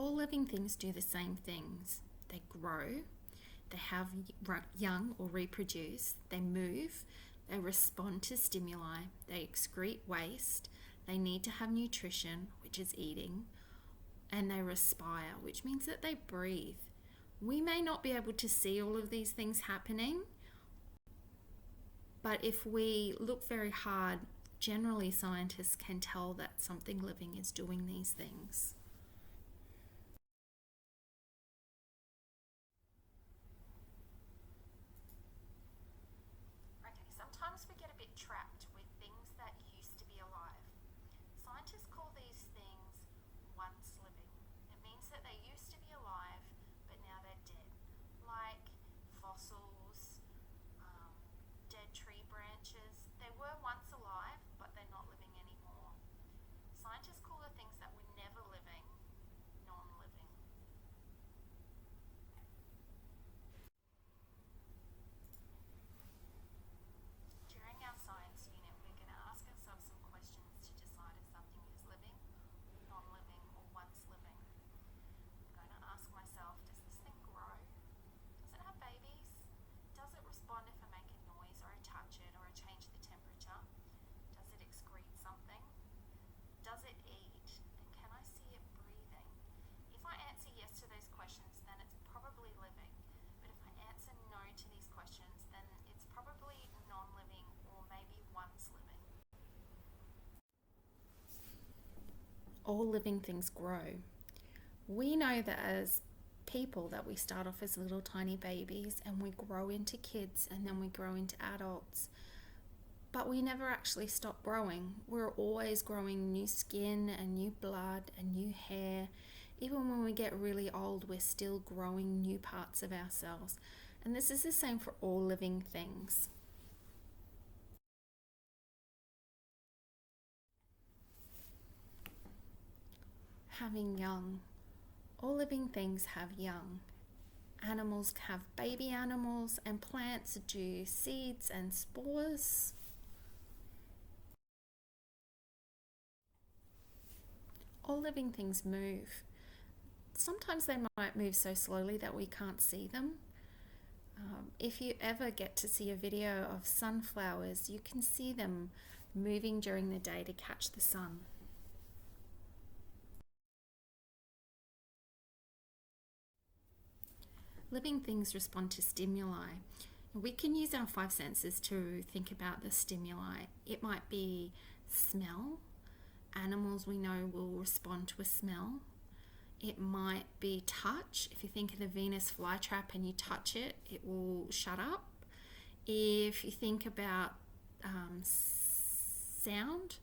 all living things do the same things. They grow, they have young or reproduce, they move, they respond to stimuli, they excrete waste, they need to have nutrition, which is eating, and they respire, which means that they breathe. We may not be able to see all of these things happening, but if we look very hard, generally scientists can tell that something living is doing these things. Okay, sometimes we get a bit trapped with things that used to be alive. Scientists call these things once living. It means that they used to be alive, but now they're dead. Like fossils, dead tree branches. They were once alive, but they're not living anymore. Scientists call the things that were never living non-living. During our science unit, we're going to ask ourselves some questions to decide if something is living, non-living, or once living. I'm going to ask myself, does this thing grow? Does it have babies? Does it respond if I make a noise or I touch it or I change the temperature? Does it excrete something? Does it eat? And can I see it breathing? If I answer yes to those questions, then it's probably living. But if I answer no to these questions, then it's probably non-living or maybe once living. All living things grow. We know that as people that we start off as little tiny babies and we grow into kids and then we grow into adults, but we never actually stop growing. We're always growing new skin and new blood and new hair. Even when we get really old, we're still growing new parts of ourselves. And this is the same for all living things. Having young. All living things have young. Animals have baby animals, and plants do seeds and spores. All living things move. Sometimes they might move so slowly that we can't see them. If you ever get to see a video of sunflowers, you can see them moving during the day to catch the sun. Living things respond to stimuli. We can use our five senses to think about the stimuli. It might be smell. Animals we know will respond to a smell. It might be touch. If you think of the Venus flytrap and you touch it, it will shut up. If you think about sound,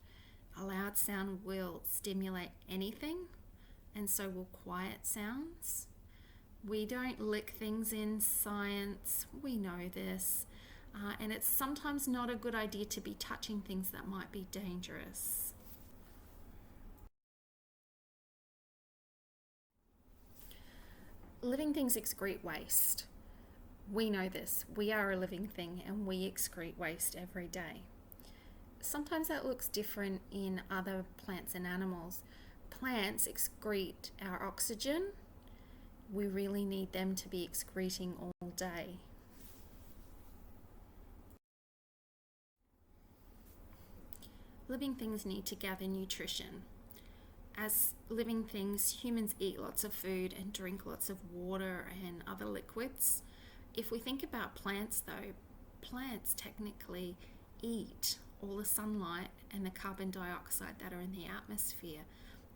a loud sound will stimulate anything, and so will quiet sounds. We don't lick things in science, we know this, and it's sometimes not a good idea to be touching things that might be dangerous. Living things excrete waste. We know this. We are a living thing and we excrete waste every day. Sometimes that looks different in other plants and animals. Plants excrete our oxygen. We really need them to be excreting all day. Living things need to gather nutrition. As living things, humans eat lots of food and drink lots of water and other liquids. If we think about plants though, plants technically eat all the sunlight and the carbon dioxide that are in the atmosphere.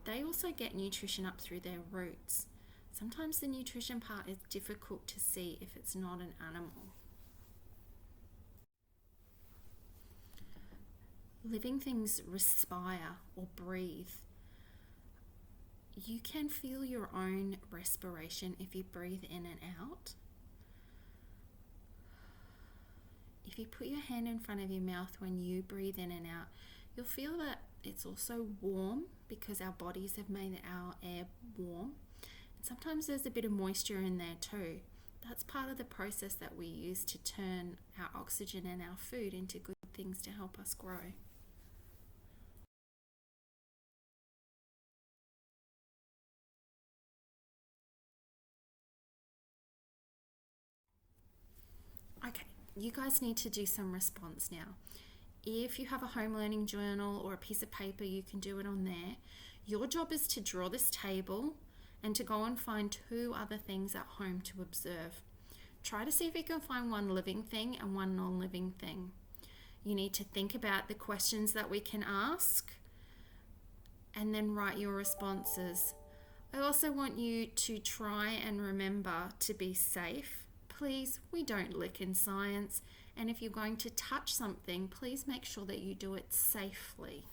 They also get nutrition up through their roots. Sometimes the nutrition part is difficult to see if it's not an animal. Living things respire or breathe. You can feel your own respiration if you breathe in and out. If you put your hand in front of your mouth when you breathe in and out, you'll feel that it's also warm because our bodies have made our air warm. And sometimes there's a bit of moisture in there too. That's part of the process that we use to turn our oxygen and our food into good things to help us grow. you guys need to do some response now. If you have a home learning journal or a piece of paper, you can do it on there. Your job is to draw this table and to go and find 2 other things at home to observe. Try to see if you can find one living thing and one non-living thing. You need to think about the questions that we can ask and then write your responses. I also want you to try and remember to be safe. Please, we don't lick in science. And if you're going to touch something, please make sure that you do it safely.